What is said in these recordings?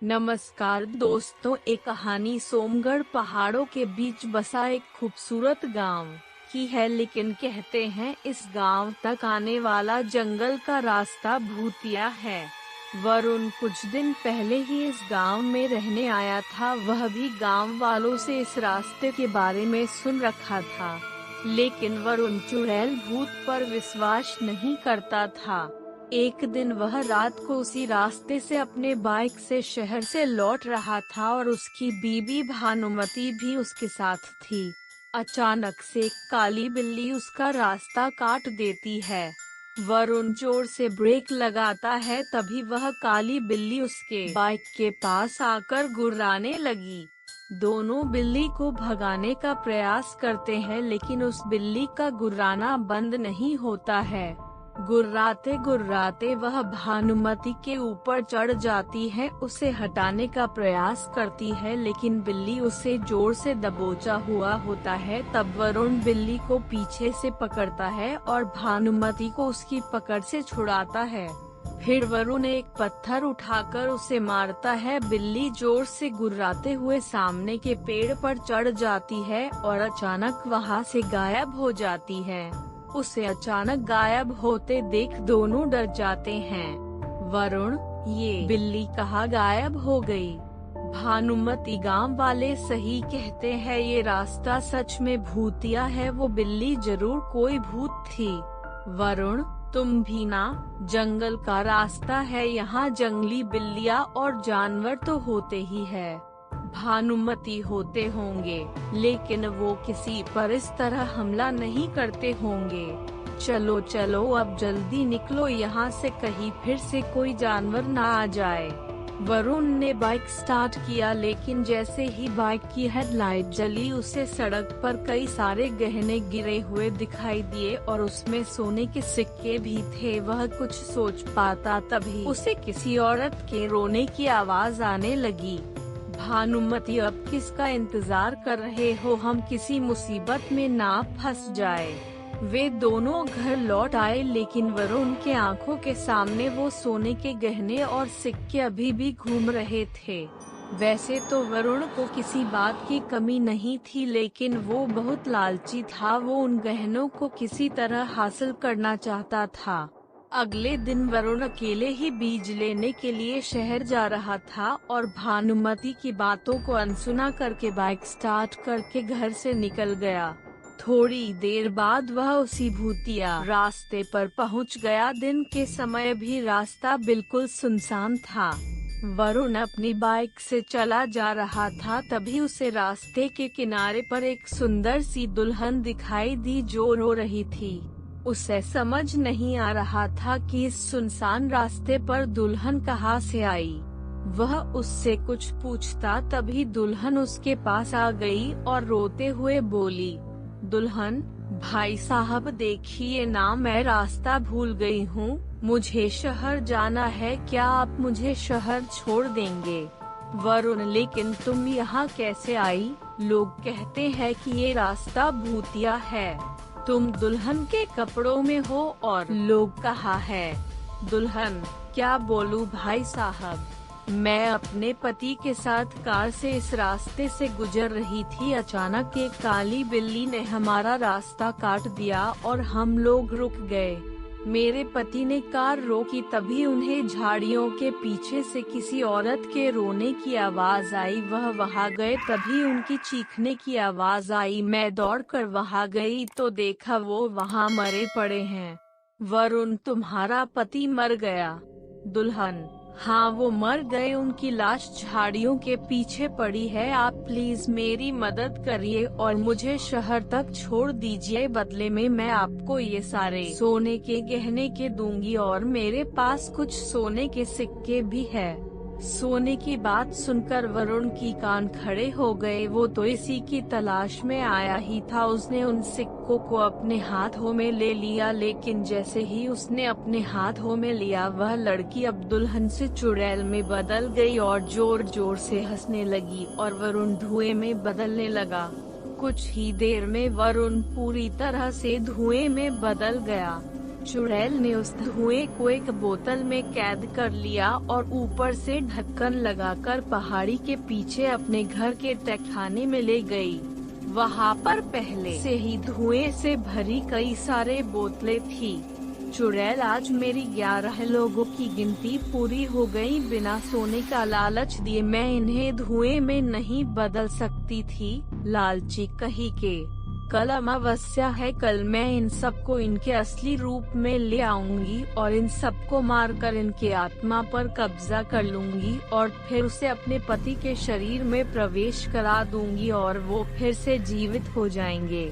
नमस्कार दोस्तों, एक कहानी सोमगढ़ पहाड़ों के बीच बसा एक खूबसूरत गांव की है। लेकिन कहते हैं इस गांव तक आने वाला जंगल का रास्ता भूतिया है। वरुण कुछ दिन पहले ही इस गांव में रहने आया था। वह भी गांव वालों से इस रास्ते के बारे में सुन रखा था, लेकिन वरुण चुड़ैल भूत पर विश्वास नहीं करता था। एक दिन वह रात को उसी रास्ते से अपने बाइक से शहर से लौट रहा था और उसकी बीवी भानुमति भी उसके साथ थी। अचानक से एक काली बिल्ली उसका रास्ता काट देती है। वरुण जोर से ब्रेक लगाता है, तभी वह काली बिल्ली उसके बाइक के पास आकर गुर्राने लगी। दोनों बिल्ली को भगाने का प्रयास करते हैं, लेकिन उस बिल्ली का गुर्राना बंद नहीं होता है। गुर्राते गुर्राते वह भानुमति के ऊपर चढ़ जाती है, उसे हटाने का प्रयास करती है, लेकिन बिल्ली उसे जोर से दबोचा हुआ होता है। तब वरुण बिल्ली को पीछे से पकड़ता है और भानुमति को उसकी पकड़ से छुड़ाता है। फिर वरुण एक पत्थर उठाकर उसे मारता है। बिल्ली जोर से गुर्राते हुए सामने के पेड़ पर चढ़ जाती है और अचानक वहां से गायब हो जाती है। उसे अचानक गायब होते देख दोनों डर जाते हैं। वरुण, ये बिल्ली कहाँ गायब हो गई? भानुमति, गांव वाले सही कहते हैं, ये रास्ता सच में भूतिया है। वो बिल्ली जरूर कोई भूत थी। वरुण, तुम भी ना, जंगल का रास्ता है, यहाँ जंगली बिल्लियाँ और जानवर तो होते ही है। भानुमति, होते होंगे, लेकिन वो किसी पर इस तरह हमला नहीं करते होंगे। चलो चलो अब जल्दी निकलो यहाँ से, कहीं फिर से कोई जानवर ना आ जाए। वरुण ने बाइक स्टार्ट किया, लेकिन जैसे ही बाइक की हेडलाइट जली उसे सड़क पर कई सारे गहने गिरे हुए दिखाई दिए और उसमें सोने के सिक्के भी थे। वह कुछ सोच पाता तभी उसे किसी औरत के रोने की आवाज आने लगी। भानुमति, अब किसका इंतजार कर रहे हो? हम किसी मुसीबत में ना फंस जाए। वे दोनों घर लौट आए, लेकिन वरुण के आंखों के सामने वो सोने के गहने और सिक्के अभी भी घूम रहे थे। वैसे तो वरुण को किसी बात की कमी नहीं थी, लेकिन वो बहुत लालची था। वो उन गहनों को किसी तरह हासिल करना चाहता था। अगले दिन वरुण अकेले ही बीज लेने के लिए शहर जा रहा था और भानुमति की बातों को अनसुना करके बाइक स्टार्ट करके घर से निकल गया। थोड़ी देर बाद वह उसी भूतिया रास्ते पर पहुंच गया। दिन के समय भी रास्ता बिल्कुल सुनसान था। वरुण अपनी बाइक से चला जा रहा था, तभी उसे रास्ते के किनारे पर एक सुंदर सी दुल्हन दिखाई दी जो रो रही थी। उसे समझ नहीं आ रहा था कि इस सुनसान रास्ते पर दुल्हन कहाँ से आई। वह उससे कुछ पूछता, तभी दुल्हन उसके पास आ गई और रोते हुए बोली, दुल्हन, भाई साहब देखिए ना, मैं रास्ता भूल गई हूँ, मुझे शहर जाना है, क्या आप मुझे शहर छोड़ देंगे? वरुण, लेकिन तुम यहाँ कैसे आई? लोग कहते हैं कि ये रास्ता भूतिया है। तुम दुल्हन के कपड़ों में हो और लोग कहाँ है? दुल्हन, क्या बोलूं भाई साहब, मैं अपने पति के साथ कार से इस रास्ते से गुजर रही थी। अचानक एक काली बिल्ली ने हमारा रास्ता काट दिया और हम लोग रुक गए। मेरे पति ने कार रोकी, तभी उन्हें झाड़ियों के पीछे से किसी औरत के रोने की आवाज आई। वह वहां गए, तभी उनकी चीखने की आवाज आई। मैं दौड़कर वहां गई तो देखा वो वहां मरे पड़े हैं। वरुण, तुम्हारा पति मर गया? दुल्हन, हाँ वो मर गए, उनकी लाश झाड़ियों के पीछे पड़ी है। आप प्लीज मेरी मदद करिए और मुझे शहर तक छोड़ दीजिए। बदले में मैं आपको ये सारे सोने के गहने के दूंगी और मेरे पास कुछ सोने के सिक्के भी है। सोने की बात सुनकर वरुण की कान खड़े हो गए। वो तो इसी की तलाश में आया ही था। उसने उन सिक्कों को अपने हाथों में ले लिया, लेकिन जैसे ही उसने अपने हाथों में लिया, वह लड़की अब दुल्हन से चुड़ैल में बदल गई और जोर जोर से हंसने लगी और वरुण धुएं में बदलने लगा। कुछ ही देर में वरुण पूरी तरह से धुएं में बदल गया। चुड़ैल ने उस धुएं को एक बोतल में कैद कर लिया और ऊपर से ढक्कन लगाकर पहाड़ी के पीछे अपने घर के तहखाने में ले गई। वहाँ पर पहले से ही धुएं से भरी कई सारे बोतलें थी। चुड़ैल, आज मेरी 11 लोगों की गिनती पूरी हो गई। बिना सोने का लालच दिए मैं इन्हें धुएं में नहीं बदल सकती थी। लालची कही के, कल अमावस्या है, कल मैं इन सबको इनके असली रूप में ले आऊंगी और इन सबको मारकर इनके आत्मा पर कब्जा कर लूंगी और फिर उसे अपने पति के शरीर में प्रवेश करा दूंगी और वो फिर से जीवित हो जाएंगे।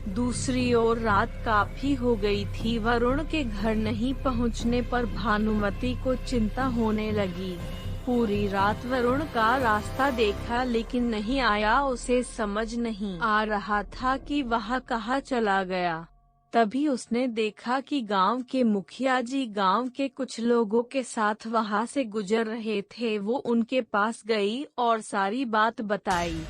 दूसरी ओर रात काफी हो गई थी। वरुण के घर नहीं पहुंचने पर भानुमति को चिंता होने लगी। पूरी रात वरुण का रास्ता देखा लेकिन नहीं आया। उसे समझ नहीं आ रहा था कि वह कहाँ चला गया। तभी उसने देखा कि गांव के मुखिया जी गांव के कुछ लोगों के साथ वहां से गुजर रहे थे। वो उनके पास गई और सारी बात बताई।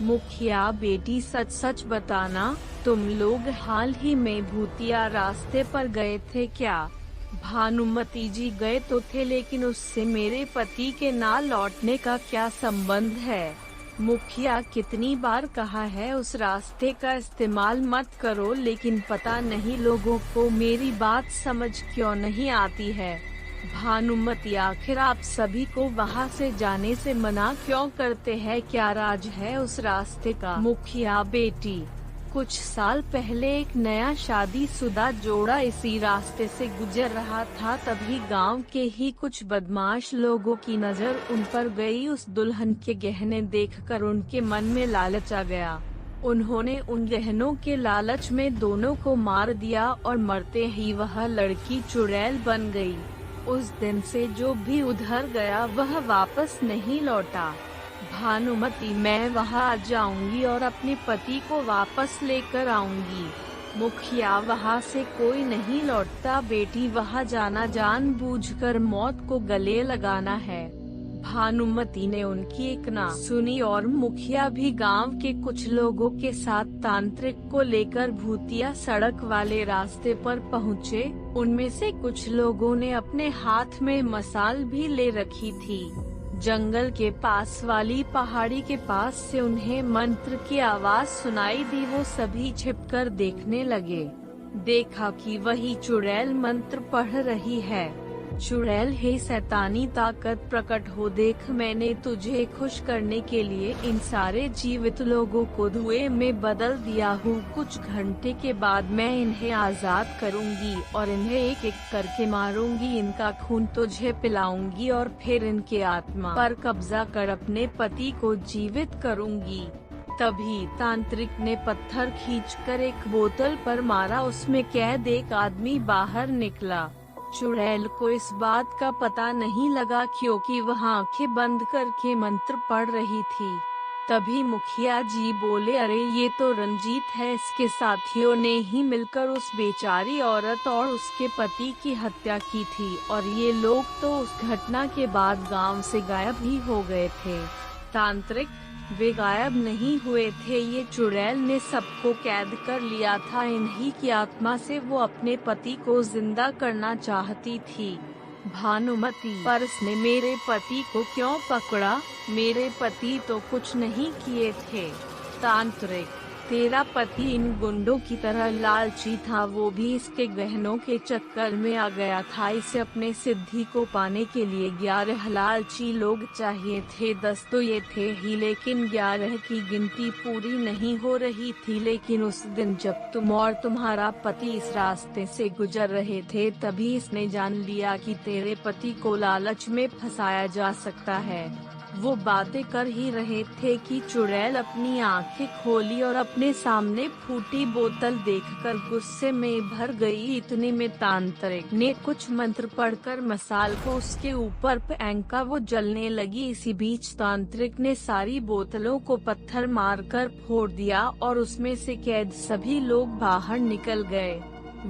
मुखिया बेटी, सच सच बताना, तुम लोग हाल ही में भूतिया रास्ते पर गए थे क्या? भानुमति जी, गए तो थे लेकिन उससे मेरे पति के ना लौटने का क्या संबंध है? मुखिया, कितनी बार कहा है उस रास्ते का इस्तेमाल मत करो, लेकिन पता नहीं लोगों को मेरी बात समझ क्यों नहीं आती है। भानुमति, आखिर आप सभी को वहां से जाने से मना क्यों करते हैं? क्या राज है उस रास्ते का? मुखिया बेटी, कुछ साल पहले एक नया शादीशुदा जोड़ा इसी रास्ते से गुजर रहा था। तभी गांव के ही कुछ बदमाश लोगों की नजर उन पर गई। उस दुल्हन के गहने देखकर उनके मन में लालच आ गया। उन्होंने उन गहनों के लालच में दोनों को मार दिया और मरते ही वह लड़की चुड़ैल बन गई। उस दिन से जो भी उधर गया वह वापस नहीं लौटा। भानुमति, मैं वहां जाऊंगी और अपने पति को वापस लेकर आऊंगी। मुखिया, वहां से कोई नहीं लौटता बेटी, वहां जाना जानबूझकर मौत को गले लगाना है। भानुमति ने उनकी एक ना सुनी और मुखिया भी गांव के कुछ लोगों के साथ तांत्रिक को लेकर भूतिया सड़क वाले रास्ते पर पहुँचे। उनमें से कुछ लोगों ने अपने हाथ में मसाल भी ले रखी थी। जंगल के पास वाली पहाड़ी के पास से उन्हें मंत्र की आवाज सुनाई दी। वो सभी छिपकर देखने लगे। देखा कि वही चुड़ैल मंत्र पढ़ रही है। चुड़ैल, हे शैतानी ताकत प्रकट हो, देख मैंने तुझे खुश करने के लिए इन सारे जीवित लोगों को धुएं में बदल दिया हूँ। कुछ घंटे के बाद मैं इन्हें आजाद करूँगी और इन्हें एक एक करके मारूंगी। इनका खून तुझे पिलाऊंगी और फिर इनके आत्मा पर कब्जा कर अपने पति को जीवित करूँगी। तभी तांत्रिक ने पत्थर खींचकर एक बोतल पर मारा। उसमें कैद एक आदमी बाहर निकला। चुड़ैल को इस बात का पता नहीं लगा क्योंकि वह आंखें बंद करके मंत्र पढ़ रही थी। तभी मुखिया जी बोले, अरे ये तो रंजीत है, इसके साथियों ने ही मिलकर उस बेचारी औरत और उसके पति की हत्या की थी और ये लोग तो उस घटना के बाद गांव से गायब ही हो गए थे। तांत्रिक, वे गायब नहीं हुए थे, ये चुड़ैल ने सबको कैद कर लिया था। इन्हीं की आत्मा से वो अपने पति को जिंदा करना चाहती थी। भानुमति, पर इसने मेरे पति को क्यों पकड़ा? मेरे पति तो कुछ नहीं किए थे। तांत्रिक, तेरा पति इन गुंडों की तरह लालची था, वो भी इसके गहनों के चक्कर में आ गया था। इसे अपने सिद्धि को पाने के लिए 11 लालची लोग चाहिए थे। 10 तो ये थे ही, लेकिन 11 की गिनती पूरी नहीं हो रही थी। लेकिन उस दिन जब तुम और तुम्हारा पति इस रास्ते से गुजर रहे थे, तभी इसने जान लिया कि तेरे पति को लालच में फंसाया जा सकता है। वो बातें कर ही रहे थे कि चुड़ैल अपनी आंखें खोली और अपने सामने फूटी बोतल देखकर गुस्से में भर गई। इतने में तांत्रिक ने कुछ मंत्र पढ़कर मसाल को उसके ऊपर फेंका, वो जलने लगी। इसी बीच तांत्रिक ने सारी बोतलों को पत्थर मारकर फोड़ दिया और उसमें से कैद सभी लोग बाहर निकल गए।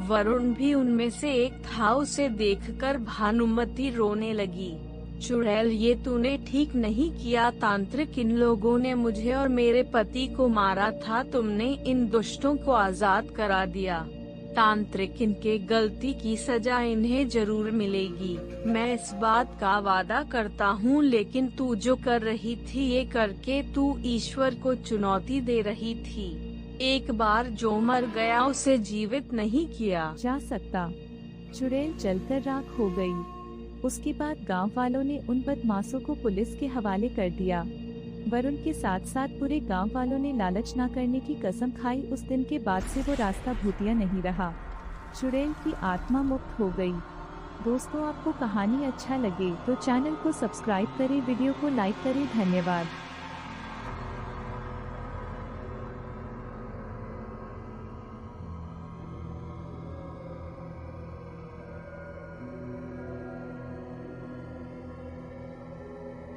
वरुण भी उनमें से एक था। उसे देखकर भानुमति रोने लगी। चुड़ैल, ये तूने ठीक नहीं किया। तांत्रिक, इन लोगों ने मुझे और मेरे पति को मारा था, तुमने इन दुष्टों को आजाद करा दिया। तांत्रिक इनके गलती की सजा इन्हें जरूर मिलेगी। मैं इस बात का वादा करता हूँ, लेकिन तू जो कर रही थी ये करके तू ईश्वर को चुनौती दे रही थी। एक बार जो मर गया उसे जीवित नहीं किया जा सकता। चुड़ैल जलकर राख हो गई। उसके बाद गांव वालों ने उन बदमाशों को पुलिस के हवाले कर दिया। वरुण के साथ साथ पूरे गांव वालों ने लालच न करने की कसम खाई। उस दिन के बाद से वो रास्ता भूतिया नहीं रहा। चुड़ैल की आत्मा मुक्त हो गई। दोस्तों, आपको कहानी अच्छा लगे तो चैनल को सब्सक्राइब करें, वीडियो को लाइक करें। धन्यवाद।